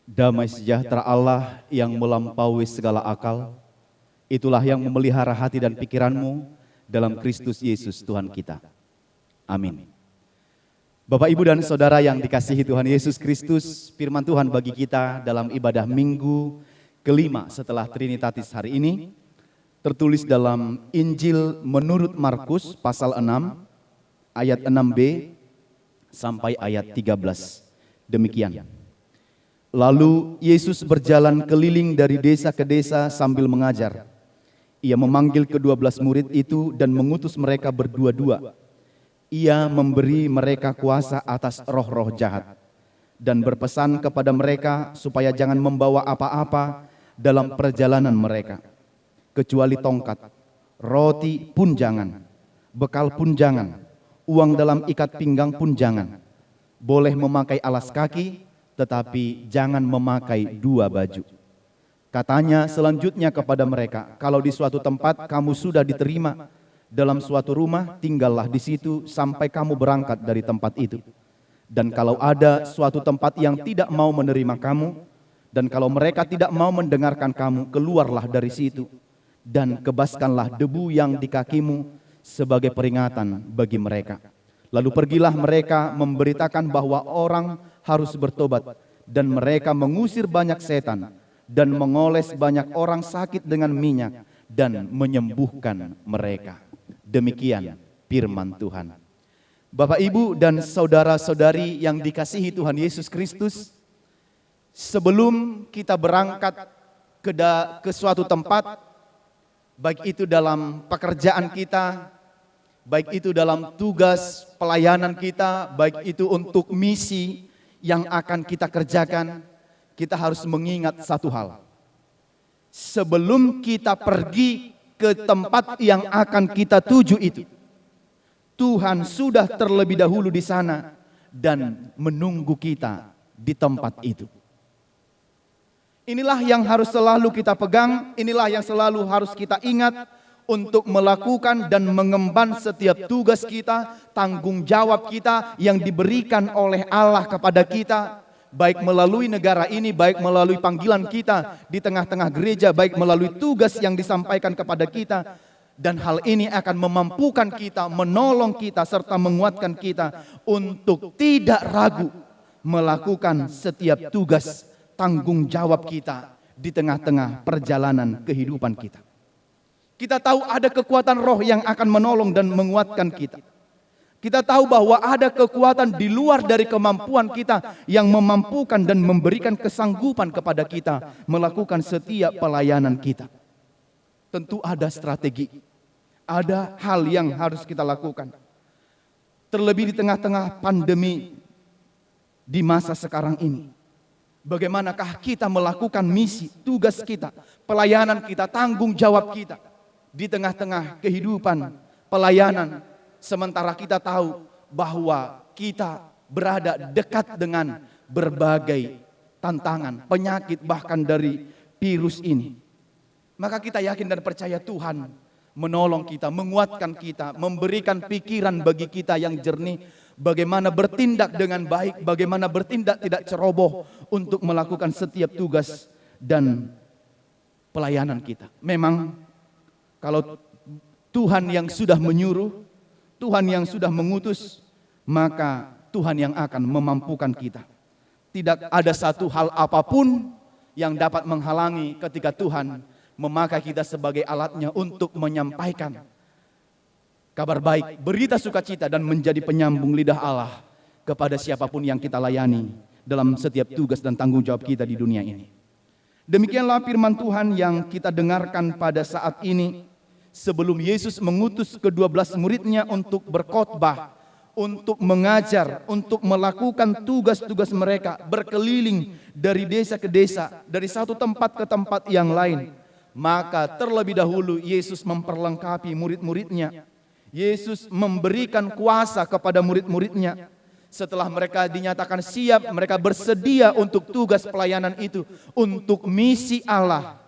Damai sejahtera Allah yang melampaui segala akal, itulah yang memelihara hati dan pikiranmu dalam Kristus Yesus Tuhan kita. Amin. Bapak, Ibu, dan Saudara yang dikasihi Tuhan Yesus Kristus, firman Tuhan bagi kita dalam ibadah minggu kelima setelah Trinitatis hari ini, tertulis dalam Injil menurut Markus pasal 6, ayat 6b sampai ayat 13. Demikian. Lalu Yesus berjalan keliling dari desa ke desa sambil mengajar. Ia memanggil ke-12 murid itu dan mengutus mereka berdua-dua. Ia memberi mereka kuasa atas roh-roh jahat dan berpesan kepada mereka supaya jangan membawa apa-apa dalam perjalanan mereka, kecuali tongkat, roti pun jangan, bekal pun jangan, uang dalam ikat pinggang pun jangan. Boleh memakai alas kaki, tetapi jangan memakai dua baju. Katanya selanjutnya kepada mereka, kalau di suatu tempat kamu sudah diterima dalam suatu rumah, tinggallah di situ sampai kamu berangkat dari tempat itu. Dan kalau ada suatu tempat yang tidak mau menerima kamu, dan kalau mereka tidak mau mendengarkan kamu, keluarlah dari situ dan kebaskanlah debu yang di kakimu sebagai peringatan bagi mereka. Lalu pergilah mereka memberitakan bahwa orang harus bertobat, dan mereka mengusir banyak setan dan mengoles banyak orang sakit dengan minyak dan menyembuhkan mereka. Demikian firman Tuhan. Bapak, Ibu, dan saudara-saudari yang dikasihi Tuhan Yesus Kristus, sebelum kita berangkat ke suatu tempat, baik itu dalam pekerjaan kita, baik itu dalam tugas pelayanan kita, baik itu untuk misi yang akan kita kerjakan, kita harus mengingat satu hal. Sebelum kita pergi ke tempat yang akan kita tuju itu, Tuhan sudah terlebih dahulu di sana dan menunggu kita di tempat itu. Inilah yang harus selalu kita pegang, inilah yang selalu harus kita ingat untuk melakukan dan mengemban setiap tugas kita, tanggung jawab kita yang diberikan oleh Allah kepada kita, baik melalui negara ini, baik melalui panggilan kita di tengah-tengah gereja, baik melalui tugas yang disampaikan kepada kita. Dan hal ini akan memampukan kita, menolong kita, serta menguatkan kita untuk tidak ragu melakukan setiap tugas tanggung jawab kita di tengah-tengah perjalanan kehidupan kita. Kita tahu ada kekuatan roh yang akan menolong dan menguatkan kita. Kita tahu bahwa ada kekuatan di luar dari kemampuan kita yang memampukan dan memberikan kesanggupan kepada kita melakukan setiap pelayanan kita. Tentu ada strategi, ada hal yang harus kita lakukan. Terlebih di tengah-tengah pandemi di masa sekarang ini. Bagaimanakah kita melakukan misi, tugas kita, pelayanan kita, tanggung jawab kita di tengah-tengah kehidupan pelayanan, sementara kita tahu bahwa kita berada dekat dengan berbagai tantangan, penyakit, bahkan dari virus ini. Maka kita yakin dan percaya Tuhan menolong kita, menguatkan kita, memberikan pikiran bagi kita yang jernih, bagaimana bertindak dengan baik, bagaimana bertindak tidak ceroboh untuk melakukan setiap tugas dan pelayanan kita. Memang kalau Tuhan yang sudah menyuruh, Tuhan yang sudah mengutus, maka Tuhan yang akan memampukan kita. Tidak ada satu hal apapun yang dapat menghalangi ketika Tuhan memakai kita sebagai alatnya untuk menyampaikan kabar baik, berita sukacita, dan menjadi penyambung lidah Allah kepada siapapun yang kita layani dalam setiap tugas dan tanggung jawab kita di dunia ini. Demikianlah firman Tuhan yang kita dengarkan pada saat ini. Sebelum Yesus mengutus ke-12 muridnya untuk berkhotbah, untuk mengajar, untuk melakukan tugas-tugas mereka, berkeliling dari desa ke desa, dari satu tempat ke tempat yang lain. Maka terlebih dahulu Yesus memperlengkapi murid-muridnya. Yesus memberikan kuasa kepada murid-muridnya. Setelah mereka dinyatakan siap, mereka bersedia untuk tugas pelayanan itu, untuk misi Allah.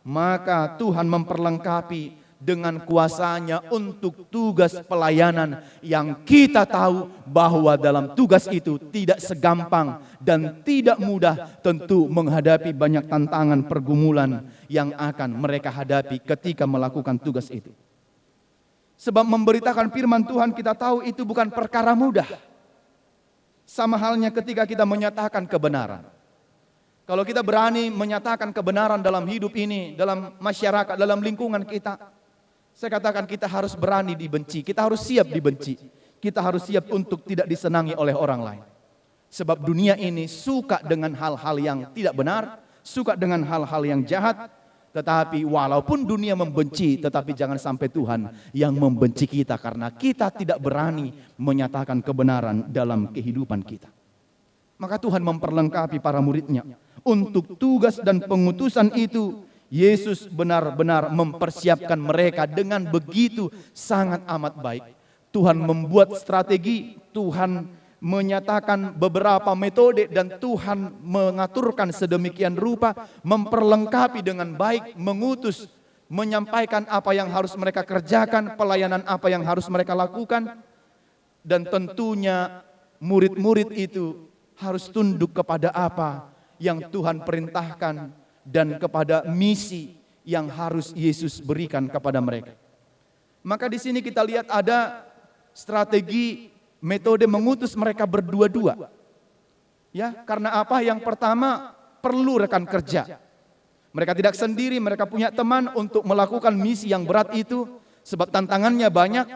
Maka Tuhan memperlengkapi dengan kuasanya untuk tugas pelayanan yang kita tahu bahwa dalam tugas itu tidak segampang dan tidak mudah, tentu menghadapi banyak tantangan pergumulan yang akan mereka hadapi ketika melakukan tugas itu. Sebab memberitakan firman Tuhan kita tahu itu bukan perkara mudah. Sama halnya ketika kita menyatakan kebenaran. Kalau kita berani menyatakan kebenaran dalam hidup ini, dalam masyarakat, dalam lingkungan kita, saya katakan kita harus berani dibenci, kita harus siap dibenci, kita harus siap untuk tidak disenangi oleh orang lain. Sebab dunia ini suka dengan hal-hal yang tidak benar, suka dengan hal-hal yang jahat, tetapi walaupun dunia membenci, tetapi jangan sampai Tuhan yang membenci kita karena kita tidak berani menyatakan kebenaran dalam kehidupan kita. Maka Tuhan memperlengkapi para muridnya untuk tugas dan pengutusan itu. Yesus benar-benar mempersiapkan mereka dengan begitu sangat amat baik. Tuhan membuat strategi, Tuhan menyatakan beberapa metode, dan Tuhan mengaturkan sedemikian rupa, memperlengkapi dengan baik, mengutus, menyampaikan apa yang harus mereka kerjakan, pelayanan apa yang harus mereka lakukan. Dan tentunya murid-murid itu harus tunduk kepada apa yang Tuhan perintahkan dan kepada misi yang harus Yesus berikan kepada mereka. Maka di sini kita lihat ada strategi metode mengutus mereka berdua-dua. Ya, karena apa? Yang pertama, perlu rekan kerja. Mereka tidak sendiri, mereka punya teman untuk melakukan misi yang berat itu, sebab tantangannya banyak.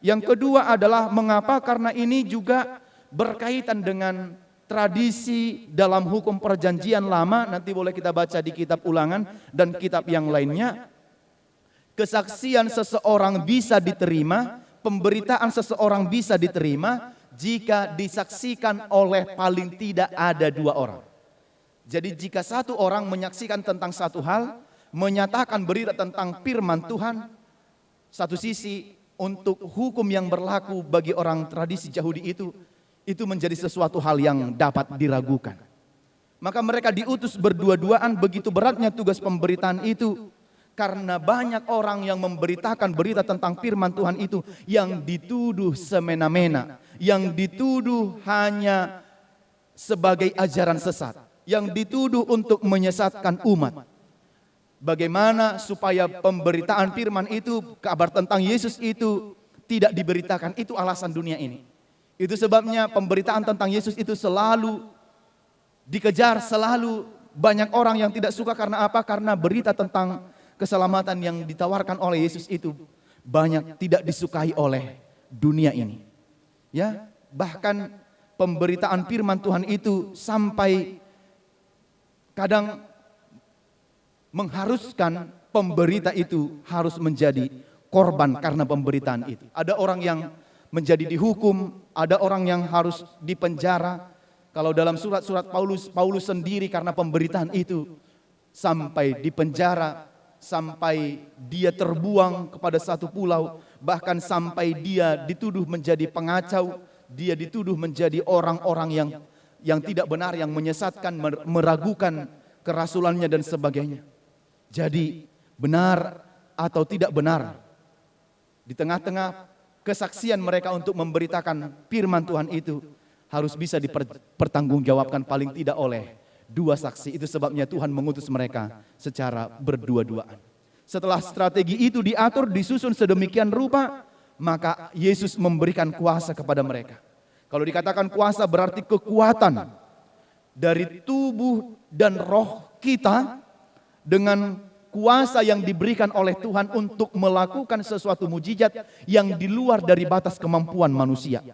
Yang kedua adalah mengapa? Karena ini juga berkaitan dengan tradisi dalam hukum perjanjian lama, nanti boleh kita baca di kitab Ulangan dan kitab yang lainnya. Kesaksian seseorang bisa diterima, pemberitaan seseorang bisa diterima jika disaksikan oleh paling tidak ada 2 orang. Jadi jika 1 orang menyaksikan tentang satu hal, menyatakan berita tentang firman Tuhan, satu sisi untuk hukum yang berlaku bagi orang tradisi Yahudi itu menjadi sesuatu hal yang dapat diragukan. Maka mereka diutus berdua-duaan, begitu beratnya tugas pemberitaan itu. Karena banyak orang yang memberitakan berita tentang firman Tuhan itu yang dituduh semena-mena, yang dituduh hanya sebagai ajaran sesat, yang dituduh untuk menyesatkan umat. Bagaimana supaya pemberitaan firman itu, kabar tentang Yesus itu tidak diberitakan, itu alasan dunia ini. Itu sebabnya pemberitaan tentang Yesus itu selalu dikejar, selalu banyak orang yang tidak suka. Karena apa? Karena berita tentang keselamatan yang ditawarkan oleh Yesus itu banyak tidak disukai oleh dunia ini. Ya, bahkan pemberitaan firman Tuhan itu sampai kadang mengharuskan pemberita itu harus menjadi korban karena pemberitaan itu. Ada orang yang menjadi dihukum, ada orang yang harus dipenjara. Kalau dalam surat-surat Paulus sendiri karena pemberitaan itu sampai dipenjara, sampai dia terbuang kepada satu pulau, bahkan sampai dia dituduh menjadi pengacau, dia dituduh menjadi orang-orang yang tidak benar, yang menyesatkan, meragukan kerasulannya dan sebagainya. Jadi benar atau tidak benar, di tengah-tengah kesaksian mereka untuk memberitakan firman Tuhan itu harus bisa dipertanggungjawabkan paling tidak oleh 2 saksi. Itu sebabnya Tuhan mengutus mereka secara berdua-duaan. Setelah strategi itu diatur, disusun sedemikian rupa, maka Yesus memberikan kuasa kepada mereka. Kalau dikatakan kuasa berarti kekuatan dari tubuh dan roh kita, dengan kuasa yang diberikan oleh Tuhan untuk melakukan sesuatu mujizat yang di luar dari batas kemampuan manusia.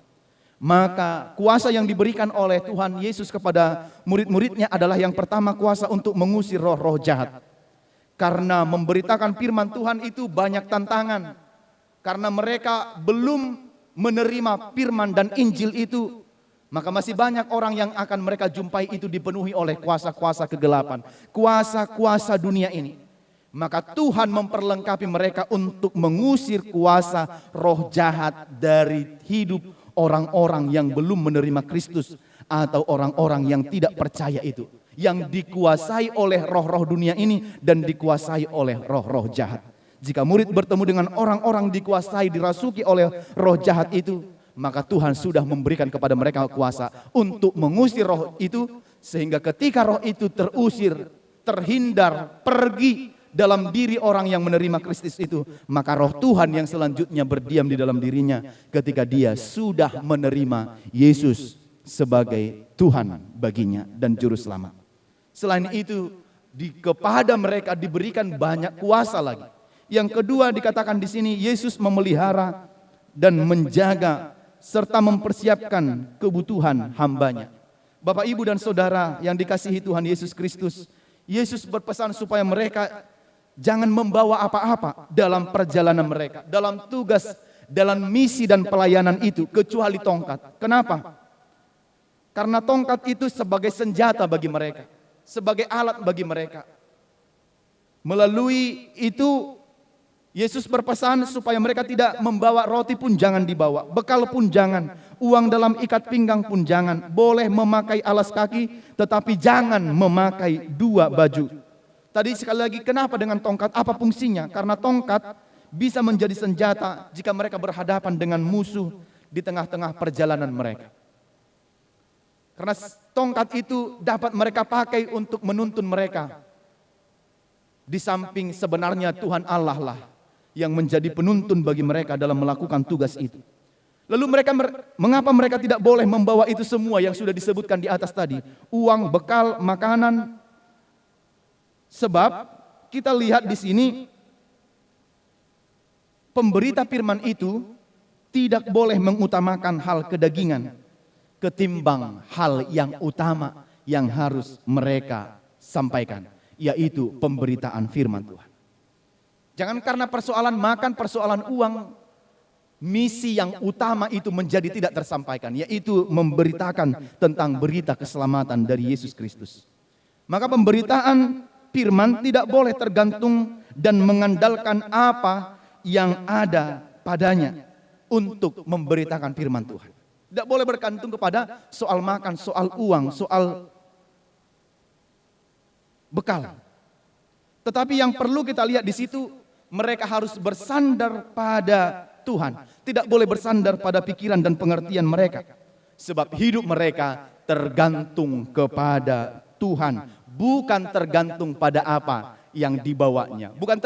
Maka kuasa yang diberikan oleh Tuhan Yesus kepada murid-muridnya adalah yang pertama, kuasa untuk mengusir roh-roh jahat. Karena memberitakan firman Tuhan itu banyak tantangan. Karena mereka belum menerima firman dan Injil itu, maka masih banyak orang yang akan mereka jumpai itu dipenuhi oleh kuasa-kuasa kegelapan, kuasa-kuasa dunia ini. Maka Tuhan memperlengkapi mereka untuk mengusir kuasa roh jahat dari hidup orang-orang yang belum menerima Kristus atau orang-orang yang tidak percaya itu, yang dikuasai oleh roh-roh dunia ini dan dikuasai oleh roh-roh jahat. Jika murid bertemu dengan orang-orang dikuasai, dirasuki oleh roh jahat itu, maka Tuhan sudah memberikan kepada mereka kuasa untuk mengusir roh itu, sehingga ketika roh itu terusir, terhindar, pergi dalam diri orang yang menerima Kristus itu, maka roh Tuhan yang selanjutnya berdiam di dalam dirinya ketika dia sudah menerima Yesus sebagai Tuhan baginya dan juru selamat. Selain itu, kepada mereka diberikan banyak kuasa lagi. Yang kedua dikatakan di sini, Yesus memelihara dan menjaga serta mempersiapkan kebutuhan hambanya. Bapak, Ibu, dan Saudara yang dikasihi Tuhan Yesus Kristus, Yesus berpesan supaya mereka jangan membawa apa-apa dalam perjalanan mereka, dalam tugas, dalam misi dan pelayanan itu, kecuali tongkat. Kenapa? Karena tongkat itu sebagai senjata bagi mereka, sebagai alat bagi mereka. Melalui itu Yesus berpesan supaya mereka tidak membawa roti pun jangan dibawa, bekal pun jangan, uang dalam ikat pinggang pun jangan, boleh memakai alas kaki tetapi jangan memakai dua baju. Tadi sekali lagi, kenapa dengan tongkat? Apa fungsinya? Karena tongkat bisa menjadi senjata jika mereka berhadapan dengan musuh di tengah-tengah perjalanan mereka. Karena tongkat itu dapat mereka pakai untuk menuntun mereka. Di samping sebenarnya Tuhan Allah lah yang menjadi penuntun bagi mereka dalam melakukan tugas itu. Lalu mengapa mereka tidak boleh membawa itu semua yang sudah disebutkan di atas tadi? Uang, bekal, makanan. Sebab kita lihat di sini, pemberita firman itu tidak boleh mengutamakan hal kedagingan ketimbang hal yang utama yang harus mereka sampaikan, yaitu pemberitaan firman Tuhan. Jangan karena persoalan makan, persoalan uang, misi yang utama itu menjadi tidak tersampaikan, yaitu memberitakan tentang berita keselamatan dari Yesus Kristus. Maka pemberitaan firman tidak boleh tergantung dan mengandalkan apa yang ada padanya untuk memberitakan firman Tuhan. Tidak boleh bergantung kepada soal makan, soal uang, soal bekal. Tetapi yang perlu kita lihat di situ, mereka harus bersandar pada Tuhan. Tidak boleh bersandar pada pikiran dan pengertian mereka. Sebab hidup mereka tergantung kepada Tuhan. Bukan tergantung pada apa yang dibawanya. Bukan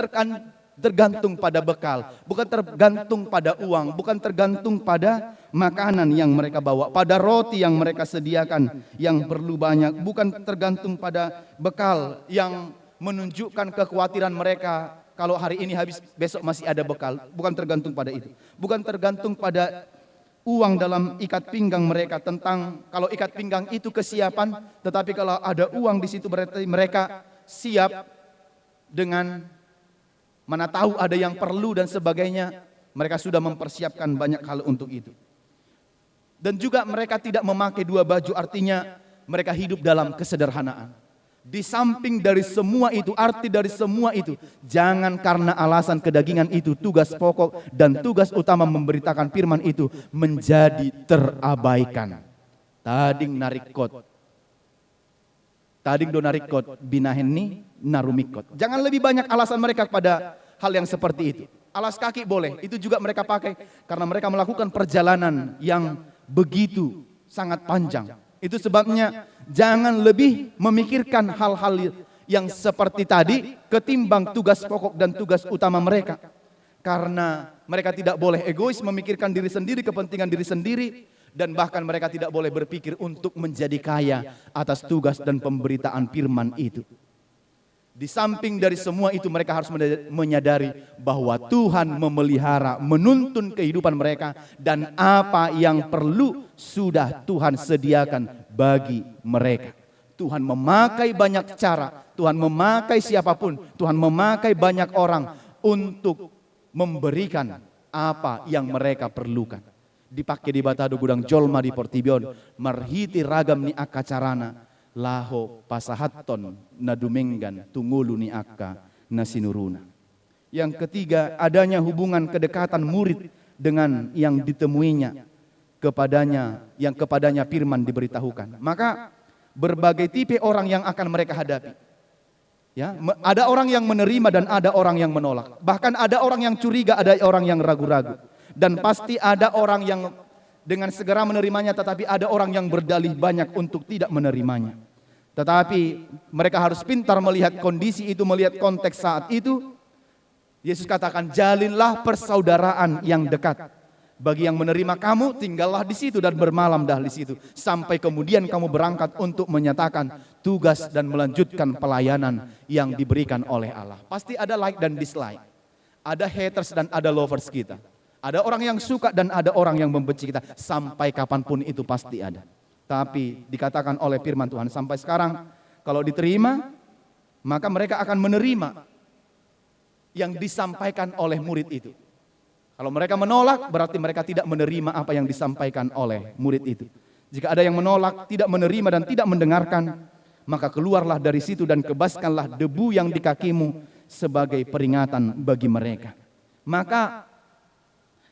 tergantung pada bekal. Bukan tergantung pada uang. Bukan tergantung pada makanan yang mereka bawa. Pada roti yang mereka sediakan yang perlu banyak. Bukan tergantung pada bekal yang menunjukkan kekhawatiran mereka. Kalau hari ini habis, besok masih ada bekal. Bukan tergantung pada itu. Bukan tergantung pada uang dalam ikat pinggang mereka, tentang kalau ikat pinggang itu kesiapan, tetapi kalau ada uang di situ berarti mereka siap dengan mana tahu ada yang perlu dan sebagainya. Mereka sudah mempersiapkan banyak hal untuk itu. Dan juga mereka tidak memakai dua baju, artinya mereka hidup dalam kesederhanaan. Di samping dari semua itu, arti dari semua itu, jangan karena alasan kedagingan itu tugas pokok dan tugas utama memberitakan firman itu menjadi terabaikan. Tading narikot, tading do narikot binahenni narumikot. Jangan lebih banyak alasan mereka pada hal yang seperti itu. Alas kaki boleh, itu juga mereka pakai karena mereka melakukan perjalanan yang begitu sangat panjang. Itu sebabnya jangan lebih memikirkan hal-hal yang seperti tadi ketimbang tugas pokok dan tugas utama mereka. Karena mereka tidak boleh egois memikirkan diri sendiri, kepentingan diri sendiri. Dan bahkan mereka tidak boleh berpikir untuk menjadi kaya atas tugas dan pemberitaan firman itu. Di samping dari semua itu mereka harus menyadari bahwa Tuhan memelihara, menuntun kehidupan mereka, dan apa yang perlu sudah Tuhan sediakan bagi mereka. Tuhan memakai banyak cara, Tuhan memakai siapapun, Tuhan memakai banyak orang untuk memberikan apa yang mereka perlukan. Dipakai di Batado Gudang Jolma di Portibion, marhiti ragam ni akacarana. Laho pasahaton nadumenggan tungulu ni akka nasinuruna. Yang ketiga, adanya hubungan kedekatan murid dengan yang ditemuinya kepadanya, yang kepadanya firman diberitahukan. Maka berbagai tipe orang yang akan mereka hadapi. Ya, ada orang yang menerima dan ada orang yang menolak. Bahkan ada orang yang curiga, ada orang yang ragu-ragu. Dan pasti ada orang yang dengan segera menerimanya, tetapi ada orang yang berdalih banyak untuk tidak menerimanya. Tetapi mereka harus pintar melihat kondisi itu, melihat konteks saat itu. Yesus katakan, jalinlah persaudaraan yang dekat. Bagi yang menerima kamu, tinggallah di situ dan bermalam dah di situ. Sampai kemudian kamu berangkat untuk menyatakan tugas dan melanjutkan pelayanan yang diberikan oleh Allah. Pasti ada like dan dislike. Ada haters dan ada lovers kita. Ada orang yang suka dan ada orang yang membenci kita. Sampai kapanpun itu pasti ada. Tapi dikatakan oleh firman Tuhan, sampai sekarang kalau diterima, maka mereka akan menerima yang disampaikan oleh murid itu. Kalau mereka menolak, berarti mereka tidak menerima apa yang disampaikan oleh murid itu. Jika ada yang menolak, tidak menerima dan tidak mendengarkan, maka keluarlah dari situ dan kebaskanlah debu yang di kakimu sebagai peringatan bagi mereka. Maka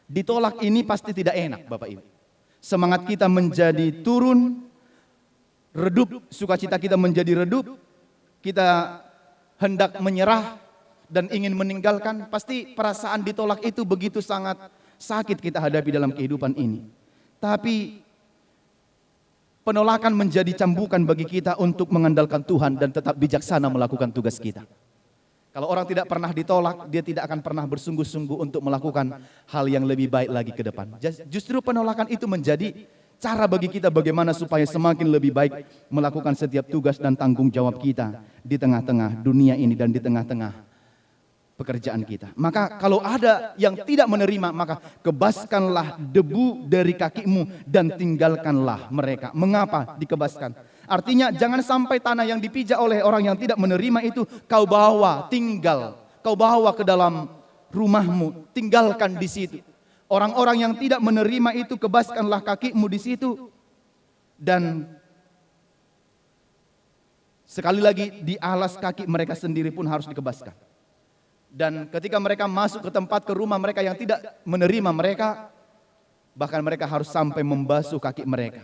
ditolak ini pasti tidak enak, Bapak Ibu. Semangat kita menjadi turun, redup, sukacita kita menjadi redup, kita hendak menyerah dan ingin meninggalkan, pasti perasaan ditolak itu begitu sangat sakit kita hadapi dalam kehidupan ini. Tapi penolakan menjadi cambukan bagi kita untuk mengandalkan Tuhan dan tetap bijaksana melakukan tugas kita. Kalau orang tidak pernah ditolak, dia tidak akan pernah bersungguh-sungguh untuk melakukan hal yang lebih baik lagi ke depan. Justru penolakan itu menjadi cara bagi kita bagaimana supaya semakin lebih baik melakukan setiap tugas dan tanggung jawab kita di tengah-tengah dunia ini dan di tengah-tengah pekerjaan kita. Maka kalau ada yang tidak menerima, maka kebaskanlah debu dari kakimu dan tinggalkanlah mereka. Mengapa dikebaskan? Artinya jangan sampai tanah yang dipijak oleh orang yang tidak menerima itu kau bawa tinggal, kau bawa ke dalam rumahmu, tinggalkan di situ. Orang-orang yang tidak menerima itu kebaskanlah kakimu di situ. Dan sekali lagi di alas kaki mereka sendiri pun harus dikebaskan. Dan ketika mereka masuk ke tempat, ke rumah mereka yang tidak menerima mereka, bahkan mereka harus sampai membasuh kaki mereka.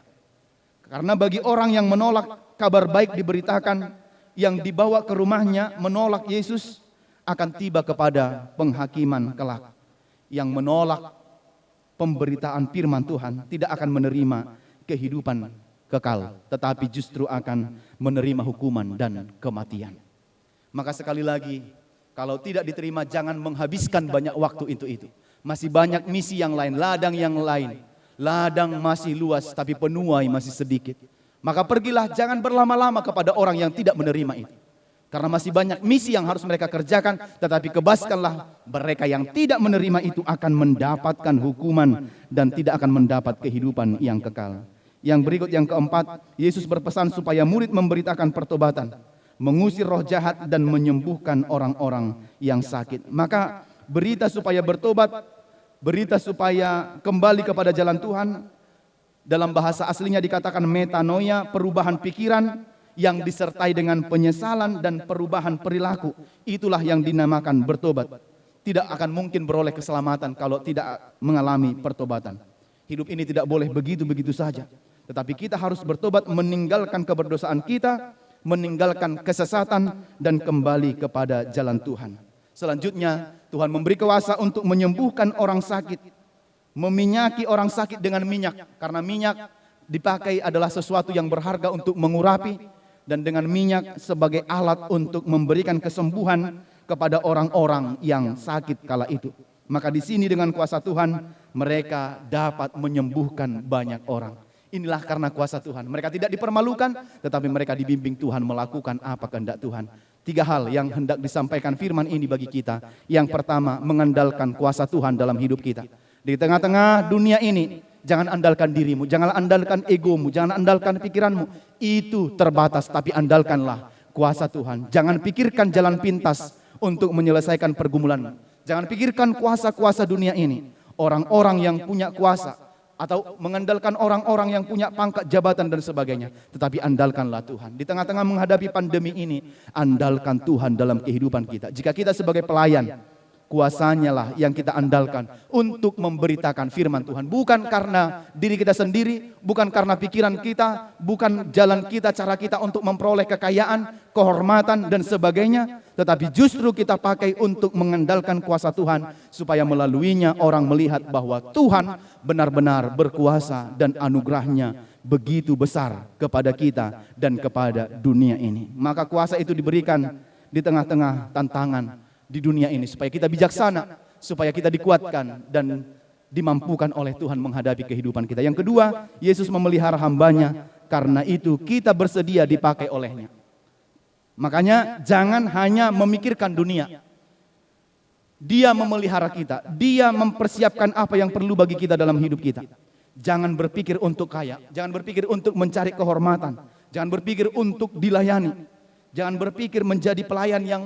Karena bagi orang yang menolak kabar baik diberitakan, yang dibawa ke rumahnya menolak Yesus, akan tiba kepada penghakiman kelak. Yang menolak pemberitaan firman Tuhan tidak akan menerima kehidupan kekal, tetapi justru akan menerima hukuman dan kematian. Maka sekali lagi, kalau tidak diterima, jangan menghabiskan banyak waktu itu. Masih banyak misi yang lain, ladang yang lain. Ladang masih luas, tapi penuai masih sedikit. Maka pergilah, jangan berlama-lama kepada orang yang tidak menerima itu. Karena masih banyak misi yang harus mereka kerjakan, tetapi kebaskanlah mereka yang tidak menerima itu akan mendapatkan hukuman dan tidak akan mendapat kehidupan yang kekal. Yang berikut, yang keempat, Yesus berpesan supaya murid memberitakan pertobatan, mengusir roh jahat dan menyembuhkan orang-orang yang sakit. Maka berita supaya bertobat, berita supaya kembali kepada jalan Tuhan, dalam bahasa aslinya dikatakan metanoia, perubahan pikiran yang disertai dengan penyesalan dan perubahan perilaku. Itulah yang dinamakan bertobat. Tidak akan mungkin beroleh keselamatan kalau tidak mengalami pertobatan. Hidup ini tidak boleh begitu-begitu saja. Tetapi kita harus bertobat, meninggalkan keberdosaan kita, meninggalkan kesesatan dan kembali kepada jalan Tuhan. Selanjutnya, Tuhan memberi kuasa untuk menyembuhkan orang sakit, meminyaki orang sakit dengan minyak, karena minyak dipakai adalah sesuatu yang berharga untuk mengurapi, dan dengan minyak sebagai alat untuk memberikan kesembuhan kepada orang-orang yang sakit kala itu. Maka di sini dengan kuasa Tuhan mereka dapat menyembuhkan banyak orang. Inilah karena kuasa Tuhan. Mereka tidak dipermalukan, tetapi mereka dibimbing Tuhan melakukan apa kehendak Tuhan. 3 hal yang hendak disampaikan firman ini bagi kita. Yang pertama, mengandalkan kuasa Tuhan dalam hidup kita. Di tengah-tengah dunia ini, jangan andalkan dirimu, jangan andalkan egomu, jangan andalkan pikiranmu. Itu terbatas, tapi andalkanlah kuasa Tuhan. Jangan pikirkan jalan pintas untuk menyelesaikan pergumulanmu. Jangan pikirkan kuasa-kuasa dunia ini. Orang-orang yang punya kuasa, atau mengandalkan orang-orang yang punya pangkat jabatan dan sebagainya. Tetapi andalkanlah Tuhan. Di tengah-tengah menghadapi pandemi ini, andalkan Tuhan dalam kehidupan kita. Jika kita sebagai pelayan, Kuasanya lah yang kita andalkan untuk memberitakan firman Tuhan. Bukan karena diri kita sendiri, bukan karena pikiran kita, bukan jalan kita, cara kita untuk memperoleh kekayaan, kehormatan dan sebagainya. Tetapi justru kita pakai untuk mengandalkan kuasa Tuhan, supaya melaluinya orang melihat bahwa Tuhan benar-benar berkuasa dan anugerahnya begitu besar kepada kita dan kepada dunia ini. Maka kuasa itu diberikan di tengah-tengah tantangan di dunia ini, supaya kita bijaksana, supaya kita dikuatkan dan dimampukan oleh Tuhan menghadapi kehidupan kita. Yang kedua, Yesus memelihara hambanya, karena itu kita bersedia dipakai olehnya. Makanya jangan hanya memikirkan dunia. Dia memelihara kita, dia mempersiapkan apa yang perlu bagi kita dalam hidup kita. Jangan berpikir untuk kaya, jangan berpikir untuk mencari kehormatan, jangan berpikir untuk dilayani, jangan berpikir menjadi pelayan yang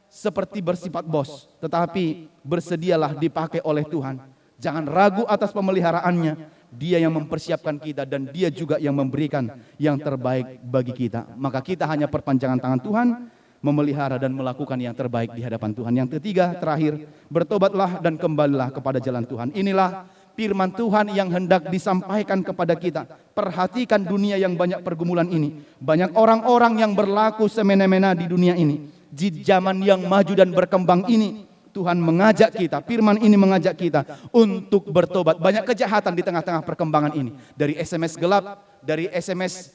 seperti bersifat bos, tetapi bersedialah dipakai oleh Tuhan. Jangan ragu atas pemeliharaannya. Dia yang mempersiapkan kita dan dia juga yang memberikan yang terbaik bagi kita. Maka kita hanya perpanjangan tangan Tuhan, memelihara dan melakukan yang terbaik di hadapan Tuhan. Yang ketiga, terakhir, bertobatlah dan kembalilah kepada jalan Tuhan. Inilah firman Tuhan yang hendak disampaikan kepada kita. Perhatikan dunia yang banyak pergumulan ini. Banyak orang-orang yang berlaku semena-mena di dunia ini. Di zaman yang maju dan berkembang ini, Tuhan mengajak kita, firman ini mengajak kita untuk bertobat. Banyak kejahatan di tengah-tengah perkembangan ini. Dari SMS gelap, dari SMS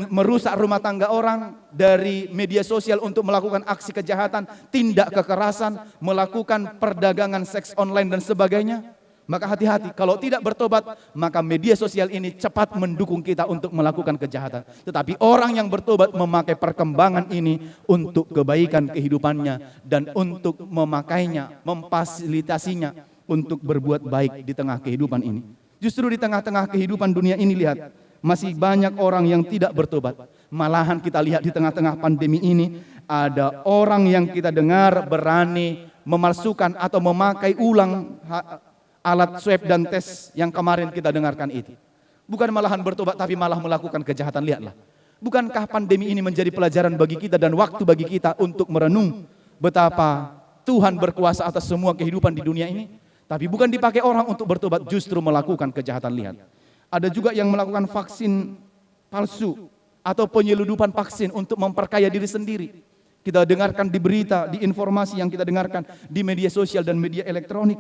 merusak rumah tangga orang, dari media sosial untuk melakukan aksi kejahatan, tindak kekerasan, melakukan perdagangan seks online dan sebagainya. Maka hati-hati, kalau tidak bertobat, maka media sosial ini cepat mendukung kita untuk melakukan kejahatan. Tetapi orang yang bertobat memakai perkembangan ini untuk kebaikan kehidupannya dan untuk memakainya, memfasilitasinya untuk berbuat baik di tengah kehidupan ini. Justru di tengah-tengah kehidupan dunia ini, lihat, masih banyak orang yang tidak bertobat. Malahan kita lihat di tengah-tengah pandemi ini, ada orang yang kita dengar berani memalsukan atau memakai ulang alat swab dan tes yang kemarin kita dengarkan itu. Bukan malahan bertobat, tapi malah melakukan kejahatan. Lihatlah. Bukankah pandemi ini menjadi pelajaran bagi kita dan waktu bagi kita untuk merenung betapa Tuhan berkuasa atas semua kehidupan di dunia ini? Tapi bukan dipakai orang untuk bertobat, justru melakukan kejahatan. Lihat. Ada juga yang melakukan vaksin palsu atau penyeludupan vaksin untuk memperkaya diri sendiri. Kita dengarkan di berita, di informasi yang kita dengarkan di media sosial dan media elektronik.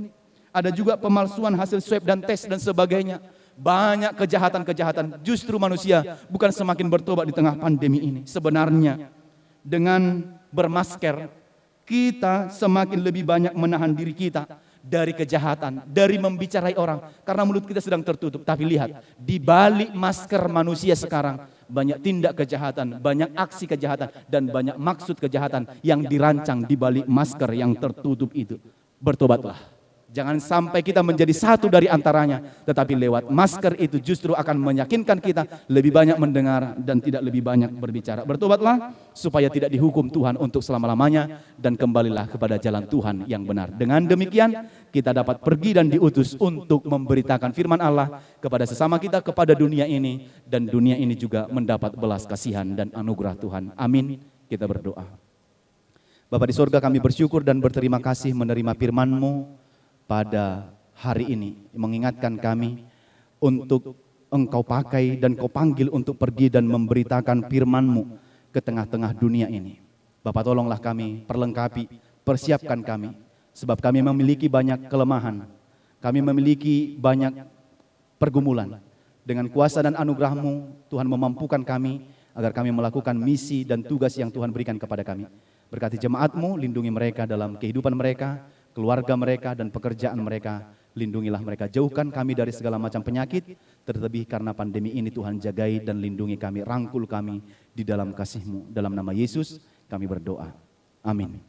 Ada juga pemalsuan hasil swab dan tes dan sebagainya. Banyak kejahatan-kejahatan. Justru manusia bukan semakin bertobat di tengah pandemi ini. Sebenarnya dengan bermasker, kita semakin lebih banyak menahan diri kita dari kejahatan, dari membicarai orang. Karena mulut kita sedang tertutup. Tapi lihat, di balik masker manusia sekarang, banyak tindak kejahatan, banyak aksi kejahatan, dan banyak maksud kejahatan yang dirancang di balik masker yang tertutup itu. Bertobatlah. Jangan sampai kita menjadi satu dari antaranya, tetapi lewat masker itu justru akan meyakinkan kita lebih banyak mendengar dan tidak lebih banyak berbicara. Bertobatlah supaya tidak dihukum Tuhan untuk selama-lamanya dan kembalilah kepada jalan Tuhan yang benar. Dengan demikian kita dapat pergi dan diutus untuk memberitakan firman Allah kepada sesama kita, kepada dunia ini, dan dunia ini juga mendapat belas kasihan dan anugerah Tuhan. Amin. Kita berdoa. Bapa di surga, kami bersyukur dan berterima kasih menerima firman-Mu pada hari ini, mengingatkan kami untuk Engkau pakai dan Kau panggil untuk pergi dan memberitakan firman-Mu ke tengah-tengah dunia ini. Bapak, tolonglah kami, perlengkapi, persiapkan kami, sebab kami memiliki banyak kelemahan, kami memiliki banyak pergumulan. Dengan kuasa dan anugerah-Mu, Tuhan memampukan kami agar kami melakukan misi dan tugas yang Tuhan berikan kepada kami. Berkati jemaat-Mu, lindungi mereka dalam kehidupan mereka, keluarga mereka dan pekerjaan mereka. Lindungilah mereka, jauhkan kami dari segala macam penyakit, terlebih karena pandemi ini Tuhan jagai dan lindungi kami, rangkul kami di dalam kasih-Mu. Dalam nama Yesus kami berdoa. Amin.